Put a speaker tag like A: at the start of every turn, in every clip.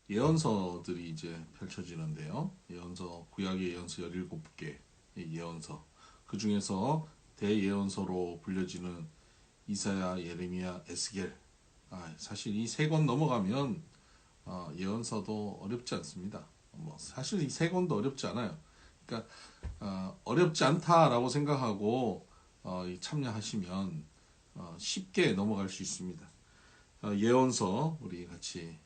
A: 예언서들이 이제 펼쳐지는데요. 예언서, 구약의 예언서 17개 예언서. 그 중에서 대예언서로 불려지는 이사야, 예레미야, 에스겔. 사실 이 세 권 넘어가면 예언서도 어렵지 않습니다. 사실 이 세 권도 어렵지 않아요. 그러니까 어렵지 않다라고 생각하고 참여하시면 쉽게 넘어갈 수 있습니다. 예언서 우리 같이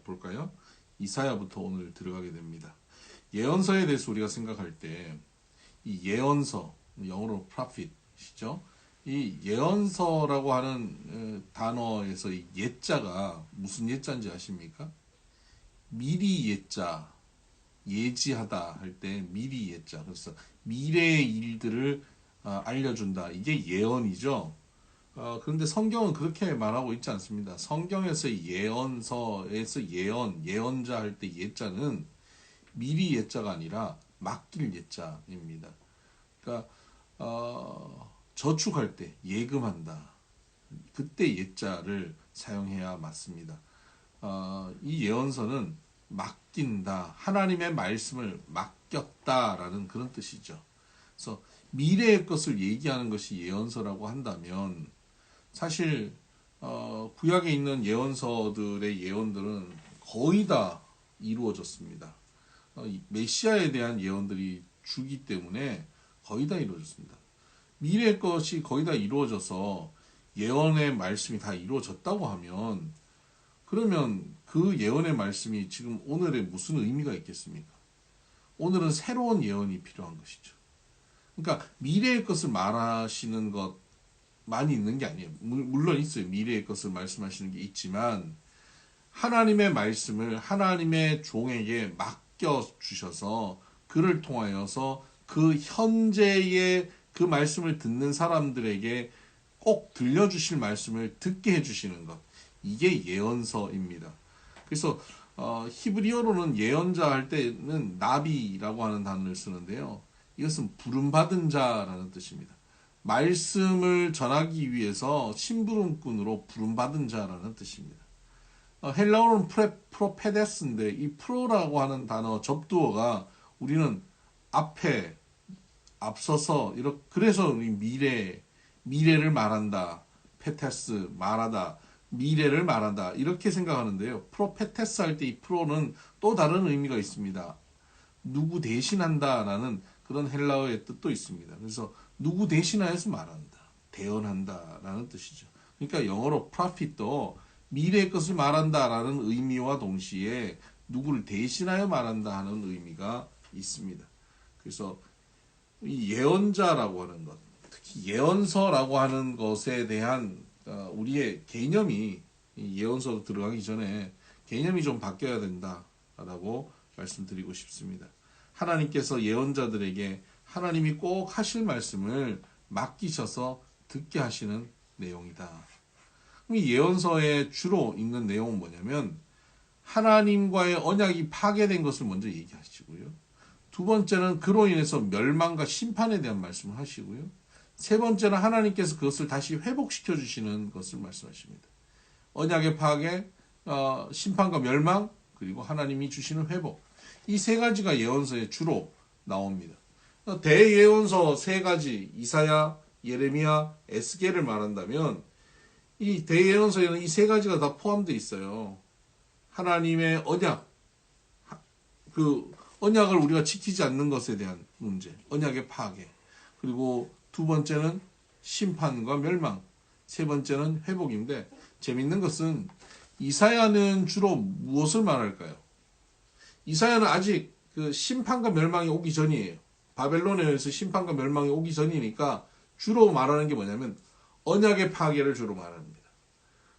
A: 볼까요? 이사야부터 오늘 들어가게 됩니다. 예언서에 대해서 우리가 생각할 때 이 예언서, 영어로 prophet이죠. 이 예언서라고 하는 단어에서 이 예자가 무슨 예자인지 아십니까? 미리 예자, 예지하다 할 때 미리 예자. 그래서 미래의 일들을 알려준다. 이게 예언이죠. 그런데 성경은 그렇게 말하고 있지 않습니다. 성경에서 예언서에서 예언자 할 때 예자는 미리 예자가 아니라 맡길 예자입니다. 그러니까 저축할 때 예금한다. 그때 예자를 사용해야 맞습니다. 이 예언서는 맡긴다. 하나님의 말씀을 맡겼다라는 그런 뜻이죠. 그래서 미래의 것을 얘기하는 것이 예언서라고 한다면 사실 구약에 있는 예언서들의 예언들은 거의 다 이루어졌습니다. 메시아에 대한 예언들이 주기 때문에 거의 다 이루어졌습니다. 미래의 것이 거의 다 이루어져서 예언의 말씀이 다 이루어졌다고 하면 그러면 그 예언의 말씀이 지금 오늘에 무슨 의미가 있겠습니까? 오늘은 새로운 예언이 필요한 것이죠. 그러니까 미래의 것을 말하시는 것 많이 있는 게 아니에요. 물론 있어요. 미래의 것을 말씀하시는 게 있지만 하나님의 말씀을 하나님의 종에게 맡겨주셔서 그를 통하여서 그 현재의 그 말씀을 듣는 사람들에게 꼭 들려주실 말씀을 듣게 해주시는 것. 이게 예언서입니다. 그래서 히브리어로는 예언자 할 때는 나비라고 하는 단어를 쓰는데요. 이것은 부름받은 자라는 뜻입니다. 말씀을 전하기 위해서 심부름꾼으로 부름받은 자라는 뜻입니다. 헬라어는 프로페데스인데 이 프로라고 하는 단어 접두어가 우리는 앞에 앞서서 이렇게 그래서 우리 미래를 말한다. 페테스 말하다. 미래를 말한다. 이렇게 생각하는데요. 프로페테스 할 때 이 프로는 또 다른 의미가 있습니다. 누구 대신한다라는 그런 헬라어의 뜻도 있습니다. 그래서 누구 대신하여서 말한다. 대언한다라는 뜻이죠. 그러니까 영어로 prophet도 미래의 것을 말한다라는 의미와 동시에 누구를 대신하여 말한다 하는 의미가 있습니다. 그래서 이 예언자라고 하는 것, 특히 예언서라고 하는 것에 대한 우리의 개념이 예언서로 들어가기 전에 개념이 좀 바뀌어야 된다라고 말씀드리고 싶습니다. 하나님께서 예언자들에게 하나님이 꼭 하실 말씀을 맡기셔서 듣게 하시는 내용이다. 이 예언서에 주로 있는 내용은 뭐냐면 하나님과의 언약이 파괴된 것을 먼저 얘기하시고요. 두 번째는 그로 인해서 멸망과 심판에 대한 말씀을 하시고요. 세 번째는 하나님께서 그것을 다시 회복시켜 주시는 것을 말씀하십니다. 언약의 파괴, 심판과 멸망, 그리고 하나님이 주시는 회복. 이 세 가지가 예언서에 주로 나옵니다. 대예언서 세 가지, 이사야, 예레미야, 에스겔을 말한다면 이 대예언서에는 이 세 가지가 다 포함되어 있어요. 하나님의 언약, 그 언약을 우리가 지키지 않는 것에 대한 문제, 언약의 파괴. 그리고 두 번째는 심판과 멸망, 세 번째는 회복인데 재밌는 것은 이사야는 주로 무엇을 말할까요? 이사야는 아직 그 심판과 멸망이 오기 전이에요. 바벨론에 의해서 심판과 멸망이 오기 전이니까 주로 말하는 게 뭐냐면 언약의 파괴를 주로 말합니다.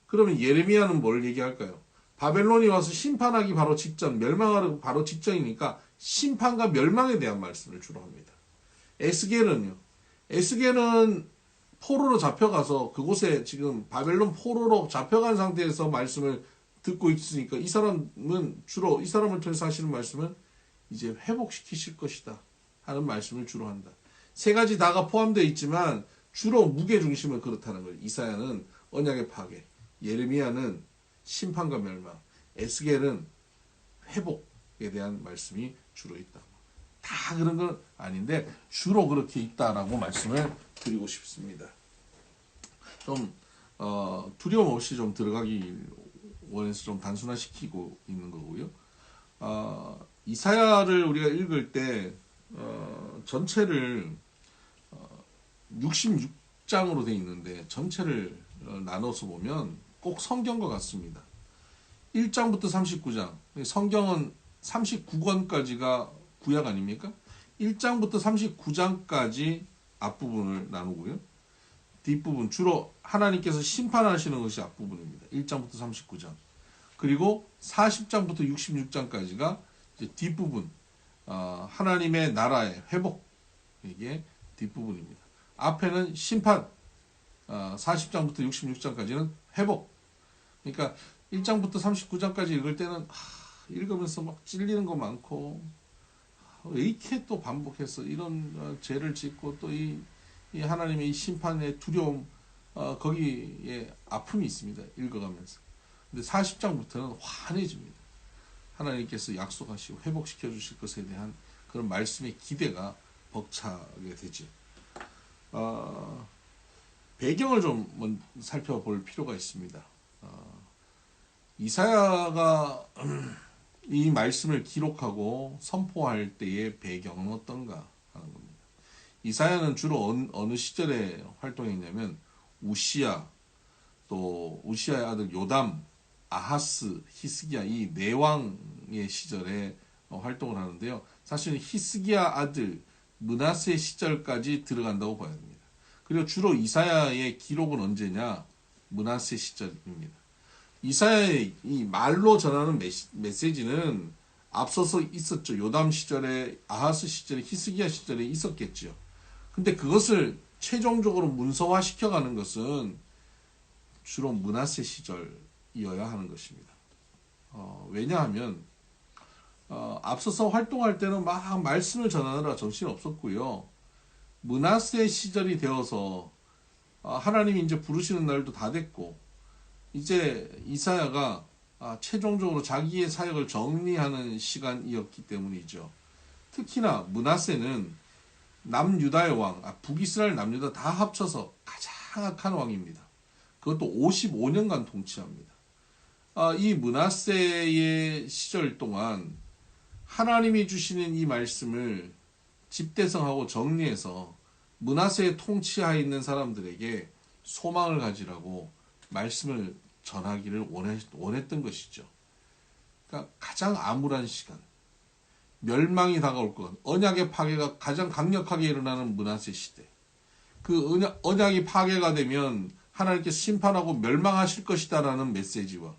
A: 그러면 예레미야는 뭘 얘기할까요? 바벨론이 와서 심판하기 바로 직전, 멸망하기 바로 직전이니까 심판과 멸망에 대한 말씀을 주로 합니다. 에스겔은요. 에스겔은 포로로 잡혀가서 그곳에 지금 바벨론 포로로 잡혀간 상태에서 말씀을 듣고 있으니까 이 사람은 주로 이 사람을 통해서 하시는 말씀은 이제 회복시키실 것이다 하는 말씀을 주로 한다. 세 가지 다가 포함되어 있지만 주로 무게 중심은 그렇다는 거예요. 이사야는 언약의 파괴, 예레미야는 심판과 멸망, 에스겔은 회복에 대한 말씀이 주로 있다. 다 그런 건 아닌데 주로 그렇게 있다라고 말씀을 드리고 싶습니다. 좀 두려움 없이 좀 들어가기 원해서 좀 단순화시키고 있는 거고요. 이사야를 우리가 읽을 때 전체를 66장으로 되어 있는데 전체를 나눠서 보면 꼭 성경과 같습니다. 1장부터 39장. 성경은 39권까지가 구약 아닙니까? 1장부터 39장까지 앞부분을 나누고요. 뒷부분 주로 하나님께서 심판하시는 것이 앞부분입니다. 1장부터 39장. 그리고 40장부터 66장까지가 뒷부분, 하나님의 나라의 회복, 이게 뒷부분입니다. 앞에는 심판, 40장부터 66장까지는 회복. 그러니까 1장부터 39장까지 읽을 때는 읽으면서 막 찔리는 거 많고 왜 이렇게 또 반복해서 이런 죄를 짓고 또 이 하나님의 이 심판의 두려움, 거기에 아픔이 있습니다. 읽어가면서. 근데 40장부터는 환해집니다. 하나님께서 약속하시고 회복시켜 주실 것에 대한 그런 말씀의 기대가 벅차게 되죠. 배경을 좀 살펴볼 필요가 있습니다. 이사야가 이 말씀을 기록하고 선포할 때의 배경은 어떤가 하는 겁니다. 이사야는 주로 어느 시절에 활동했냐면 우시야, 또 우시야의 아들 요담, 아하스, 히스기야 이 네 왕의 시절에 활동을 하는데요. 사실은 히스기야 아들 므낫세 시절까지 들어간다고 봐야 됩니다. 그리고 주로 이사야의 기록은 언제냐? 므낫세 시절입니다. 이사야의 이 말로 전하는 메시지는 앞서서 있었죠. 요담 시절에, 아하스 시절에, 히스기야 시절에 있었겠죠. 근데 그것을 최종적으로 문서화 시켜가는 것은 주로 므낫세 시절이어야 하는 것입니다. 왜냐하면 앞서서 활동할 때는 막 말씀을 전하느라 정신이 없었고요. 므낫세 시절이 되어서 하나님이 이제 부르시는 날도 다 됐고 이제 이사야가 최종적으로 자기의 사역을 정리하는 시간이었기 때문이죠. 특히나 므낫세는 남유다의 왕, 북이스라엘 남유다 다 합쳐서 가장 악한 왕입니다. 그것도 55년간 통치합니다. 이 므낫세의 시절 동안 하나님이 주시는 이 말씀을 집대성하고 정리해서 므낫세의 통치하에 있는 사람들에게 소망을 가지라고 말씀을 전하기를 원했던 것이죠. 그러니까 가장 암울한 시간, 멸망이 다가올 것, 언약의 파괴가 가장 강력하게 일어나는 므낫세 시대. 그 언약이 파괴가 되면 하나님께서 심판하고 멸망하실 것이다라는 메시지와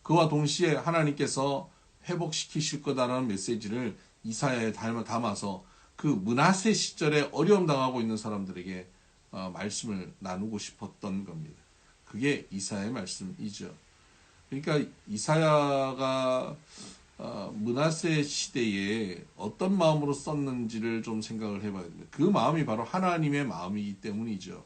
A: 그와 동시에 하나님께서 회복시키실 거다라는 메시지를 이사야에 담아서 그 므낫세 시절에 어려움 당하고 있는 사람들에게 말씀을 나누고 싶었던 겁니다. 그게 이사야의 말씀이죠. 그러니까 이사야가 므낫세 시대에 어떤 마음으로 썼는지를 좀 생각을 해봐야 됩니다. 그 마음이 바로 하나님의 마음이기 때문이죠.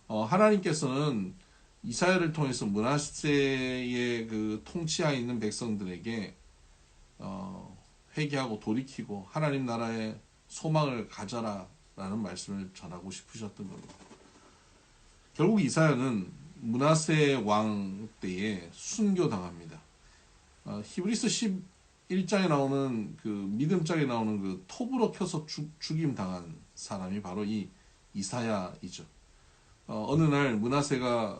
A: 하나님께서는 이사야를 통해서 므낫세의 그 통치하에 있는 백성들에게 회개하고 돌이키고 하나님 나라의 소망을 가져라라는 말씀을 전하고 싶으셨던 겁니다. 결국 이사야는 므낫세 왕 때에 순교당합니다. 히브리서 11장에 나오는 그 믿음장에 나오는 그 톱으로 켜서 죽임 당한 사람이 바로 이 이사야이죠. 어느 날 므낫세가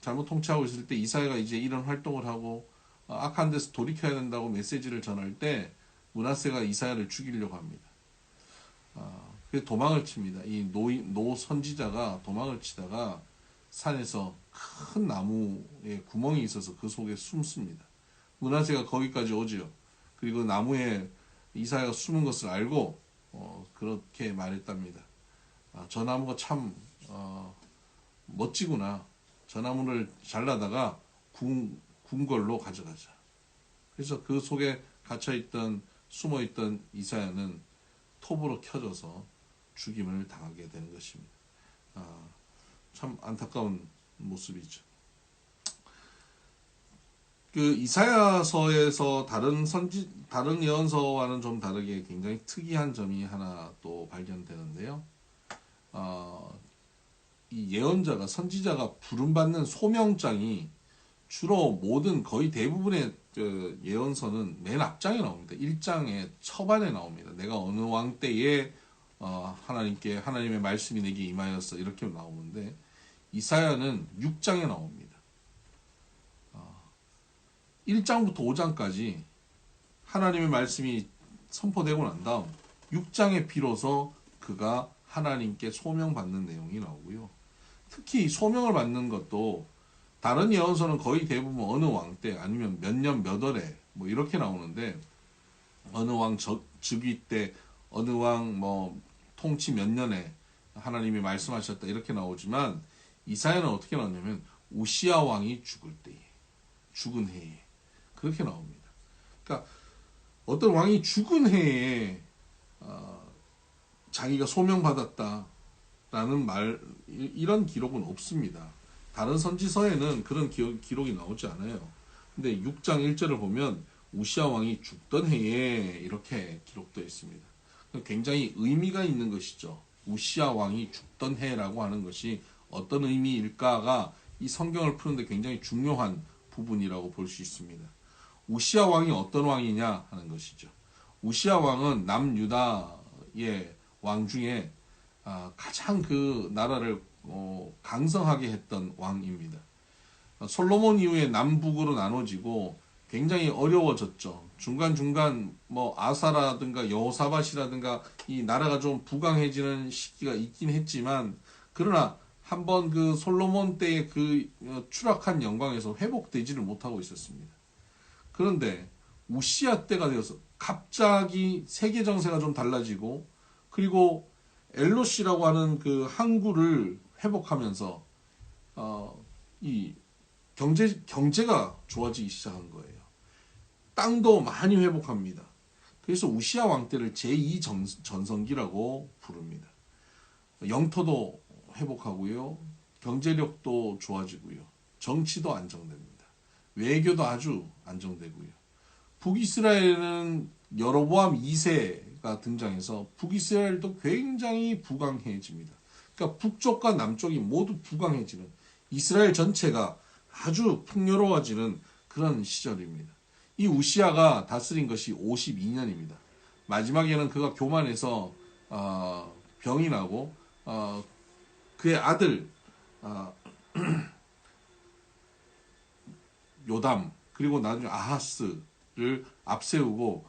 A: 잘못 통치하고 있을 때 이사야가 이제 이런 활동을 하고 악한 데서 돌이켜야 된다고 메시지를 전할 때 므낫세가 이사야를 죽이려고 합니다. 그래서 도망을 칩니다. 이 노 선지자가 도망을 치다가 산에서 큰 나무에 구멍이 있어서 그 속에 숨습니다. 므낫세가 거기까지 오지요. 그리고 나무에 이사야가 숨은 것을 알고 그렇게 말했답니다. 저 나무가 참 멋지구나. 저 나무를 잘라다가 군 걸로 가져가자. 그래서 그 속에 갇혀있던 숨어있던 이사야는 톱으로 켜져서 죽임을 당하게 되는 것입니다. 참 안타까운 모습이죠. 그 이사야서에서 다른 예언서와는 좀 다르게 굉장히 특이한 점이 하나 또 발견되는데요. 어, 이 예언자가 선지자가 부름받는 소명장이 주로 모든 거의 대부분의 그 예언서는 맨 앞장에 나옵니다. 1장의 초반에 나옵니다. 내가 어느 왕 때에 하나님의 말씀이 내게 임하였어 이렇게 나오는데 이사야는 6장에 나옵니다. 1장부터 5장까지 하나님의 말씀이 선포되고 난 다음 6장에 비로소 그가 하나님께 소명받는 내용이 나오고요. 특히 소명을 받는 것도 다른 예언서는 거의 대부분 어느 왕 때 아니면 몇 년 몇 월에 뭐 이렇게 나오는데 어느 왕 즉위 때 어느 왕 뭐 통치 몇 년에 하나님이 말씀하셨다 이렇게 나오지만 이사야는 어떻게 나오냐면 우시야 왕이 죽을 때에 죽은 해에 그렇게 나옵니다. 그러니까 어떤 왕이 죽은 해에 자기가 소명받았다라는 이런 기록은 없습니다. 다른 선지서에는 그런 기록이 나오지 않아요. 근데 6장 1절을 보면 우시야 왕이 죽던 해에 이렇게 기록되어 있습니다. 굉장히 의미가 있는 것이죠. 우시야 왕이 죽던 해라고 하는 것이 어떤 의미일까가 이 성경을 푸는데 굉장히 중요한 부분이라고 볼 수 있습니다. 우시야 왕이 어떤 왕이냐 하는 것이죠. 우시야 왕은 남유다의 왕 중에 가장 그 나라를 강성하게 했던 왕입니다. 솔로몬 이후에 남북으로 나눠지고 굉장히 어려워졌죠. 중간중간 뭐 아사라든가 여호사밧이라든가 이 나라가 좀 부강해지는 시기가 있긴 했지만 그러나 한번 그 솔로몬 때의 그 추락한 영광에서 회복되지를 못하고 있었습니다. 그런데 우시야 때가 되어서 갑자기 세계 정세가 좀 달라지고 그리고 엘로시라고 하는 그 항구를 회복하면서 이 경제가 좋아지기 시작한 거예요. 땅도 많이 회복합니다. 그래서 우시야 왕 때를 제2전성기라고 부릅니다. 영토도 회복하고요. 경제력도 좋아지고요. 정치도 안정됩니다. 외교도 아주 안정되고요. 북이스라엘은 여로보암 2세가 등장해서 북이스라엘도 굉장히 부강해집니다. 그러니까 북쪽과 남쪽이 모두 부강해지는 이스라엘 전체가 아주 풍요로워지는 그런 시절입니다. 이 우시야가 다스린 것이 52년입니다. 마지막에는 그가 교만해서 병이 나고 그의 아들 요담 그리고 나중에 아하스를 앞세우고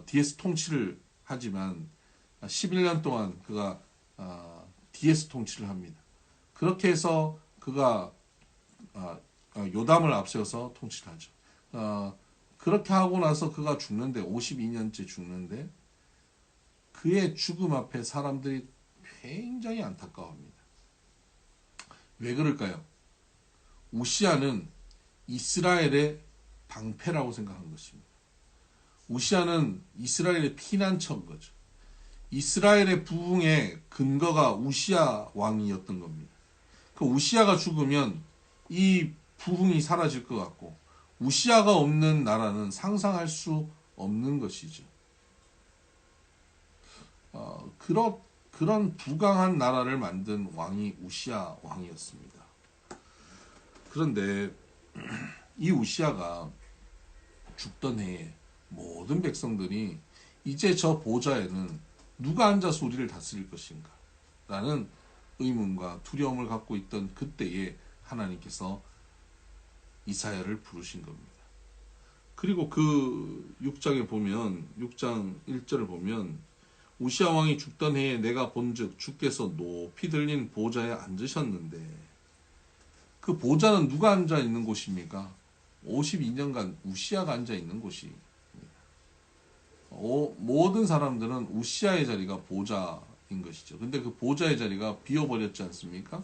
A: 디에스 통치를 하지만 11년 동안 그가 디에스 통치를 합니다. 그렇게 해서 그가 요담을 앞세워서 통치를 하죠. 그렇게 하고 나서 그가 죽는데 52년째 죽는데 그의 죽음 앞에 사람들이 굉장히 안타까워합니다. 왜 그럴까요? 우시야는 이스라엘의 방패라고 생각한 것입니다. 우시야는 이스라엘의 피난처인 거죠. 이스라엘의 부흥의 근거가 우시야 왕이었던 겁니다. 그 우시야가 죽으면 이 부흥이 사라질 것 같고 우시야가 없는 나라는 상상할 수 없는 것이죠. 그런 부강한 나라를 만든 왕이 우시야 왕이었습니다. 그런데 이 우시야가 죽던 해에 모든 백성들이 이제 저 보좌에는 누가 앉아서 우리를 다스릴 것인가 라는 의문과 두려움을 갖고 있던 그때에 하나님께서 이사야를 부르신 겁니다. 그리고 그 6장에 보면 6장 1절을 보면 우시야 왕이 죽던 해에 내가 본즉 주께서 높이 들린 보좌에 앉으셨는데 그 보좌는 누가 앉아 있는 곳입니까? 52년간 우시야가 앉아 있는 곳입니다. 모든 사람들은 우시야의 자리가 보좌인 것이죠. 근데 그 보좌의 자리가 비어버렸지 않습니까?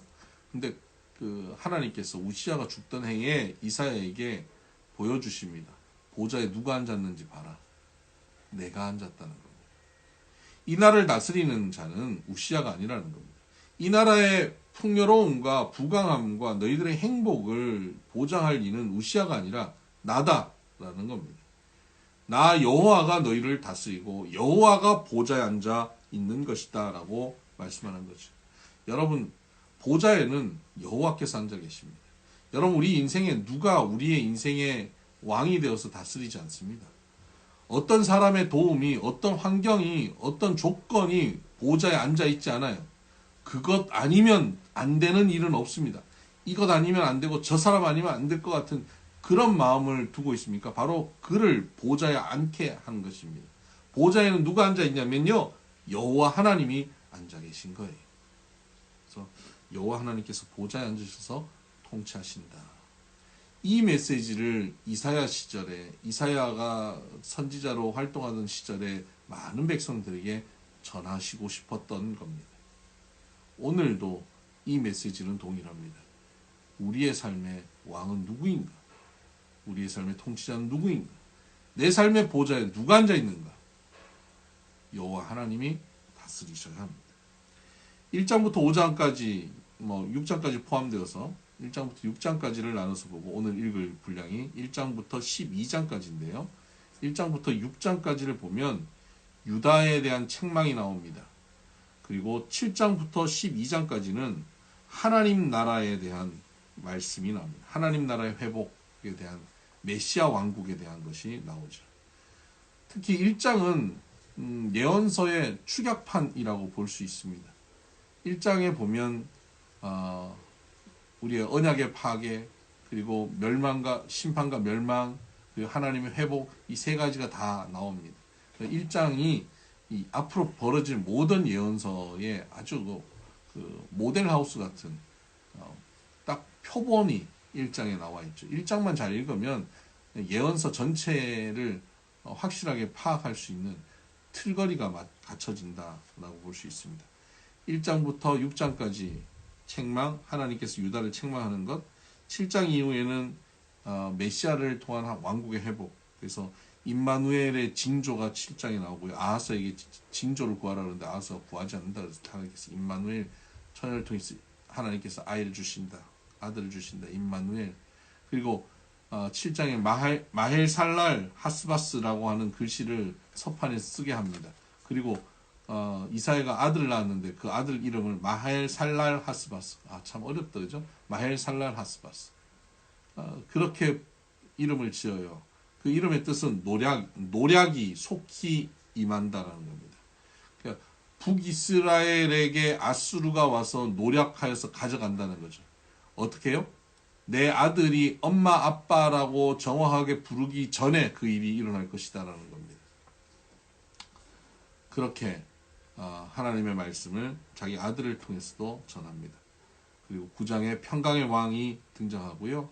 A: 근데 그 하나님께서 우시야가 죽던 해에 이사야에게 보여주십니다. 보좌에 누가 앉았는지 봐라. 내가 앉았다는 겁니다. 이 나라를 다스리는 자는 우시야가 아니라는 겁니다. 이 나라의 풍요로움과 부강함과 너희들의 행복을 보장할 이는 우시야가 아니라 나다라는 겁니다. 나 여호와가 너희를 다스리고 여호와가 보좌에 앉아 있는 것이다라고 말씀하는 거죠. 여러분, 보좌에는 여호와께서 앉아 계십니다. 여러분, 우리 인생에 누가 우리의 인생의 왕이 되어서 다스리지 않습니다. 어떤 사람의 도움이, 어떤 환경이, 어떤 조건이 보좌에 앉아 있지 않아요. 그것 아니면 안 되는 일은 없습니다. 이것 아니면 안 되고 저 사람 아니면 안 될 것 같은 그런 마음을 두고 있습니까? 바로 그를 보좌에 앉게 하는 것입니다. 보좌에는 누가 앉아 있냐면요, 여호와 하나님이 앉아 계신 거예요. 그래서 여호와 하나님께서 보좌에 앉으셔서 통치하신다. 이 메시지를 이사야 시절에, 이사야가 선지자로 활동하던 시절에 많은 백성들에게 전하시고 싶었던 겁니다. 오늘도 이 메시지는 동일합니다. 우리의 삶의 왕은 누구인가? 우리의 삶의 통치자는 누구인가? 내 삶의 보좌에 누가 앉아 있는가? 여호와 하나님이 다스리셔야 합니다. 1장부터 5장까지, 6장까지 포함되어서 1장부터 6장까지를 나눠서 보고 오늘 읽을 분량이 1장부터 12장까지인데요. 1장부터 6장까지를 보면 유다에 대한 책망이 나옵니다. 그리고 7장부터 12장까지는 하나님 나라에 대한 말씀이 나옵니다. 하나님 나라의 회복에 대한 메시아 왕국에 대한 것이 나오죠. 특히 1장은 예언서의 축약판이라고 볼 수 있습니다. 1장에 보면 우리의 언약의 파괴, 그리고 멸망과 심판과 멸망, 그리고 하나님의 회복, 이 세 가지가 다 나옵니다. 1장이 이 앞으로 벌어질 모든 예언서의 아주 그 모델하우스 같은 딱 표본이 1장에 나와 있죠. 1장만 잘 읽으면 예언서 전체를 확실하게 파악할 수 있는 틀거리가 갖춰진다라고 볼 수 있습니다. 1장부터 6장까지 책망, 하나님께서 유다를 책망하는 것, 7장 이후에는 메시아를 통한 왕국의 회복, 그래서 임마누엘의 징조가 7장에 나오고요. 아하스에게 징조를 구하라 그러는데 아하스가 구하지 않는다. 그래서 하나님께서 임마누엘, 처녀를 통해서 하나님께서 아이를 주신다. 아들을 주신다. 임마누엘. 그리고 7장에 마헬살랄 하스바스라고 하는 글씨를 서판에 쓰게 합니다. 그리고 이사야가 아들을 낳았는데 그 아들 이름을 마헬살랄 하스바스. 참 어렵다, 그죠? 마헬살랄 하스바스. 그렇게 이름을 지어요. 그 이름의 뜻은 노략이 속히 임한다라는 겁니다. 그러니까 북이스라엘에게 아수르가 와서 노략하여서 가져간다는 거죠. 어떻게 해요? 내 아들이 엄마 아빠라고 정확하게 부르기 전에 그 일이 일어날 것이다라는 겁니다. 그렇게 하나님의 말씀을 자기 아들을 통해서도 전합니다. 그리고 9장에 평강의 왕이 등장하고요.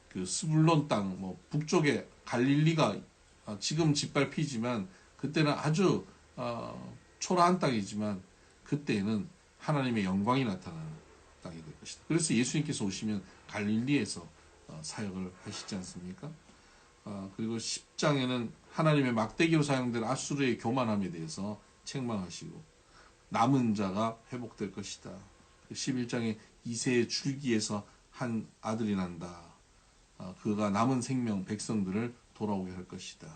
A: 그 스불론 땅, 북쪽에 갈릴리가 지금 짓밟히지만 그때는 아주 초라한 땅이지만 그때는 하나님의 영광이 나타나는 땅이 될 것이다. 그래서 예수님께서 오시면 갈릴리에서 사역을 하시지 않습니까? 그리고 10장에는 하나님의 막대기로 사용된 아수르의 교만함에 대해서 책망하시고 남은 자가 회복될 것이다. 11장에 이새의 줄기에서 한 아들이 난다. 그가 남은 생명 백성들을 돌아오게 할 것이다.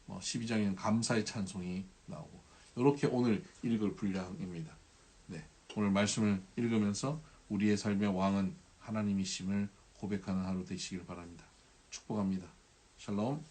A: 12장에는 감사의 찬송이 나오고 이렇게 오늘 읽을 분량입니다. 네, 오늘 말씀을 읽으면서 우리의 삶의 왕은 하나님이심을 고백하는 하루 되시길 바랍니다. 축복합니다. 샬롬.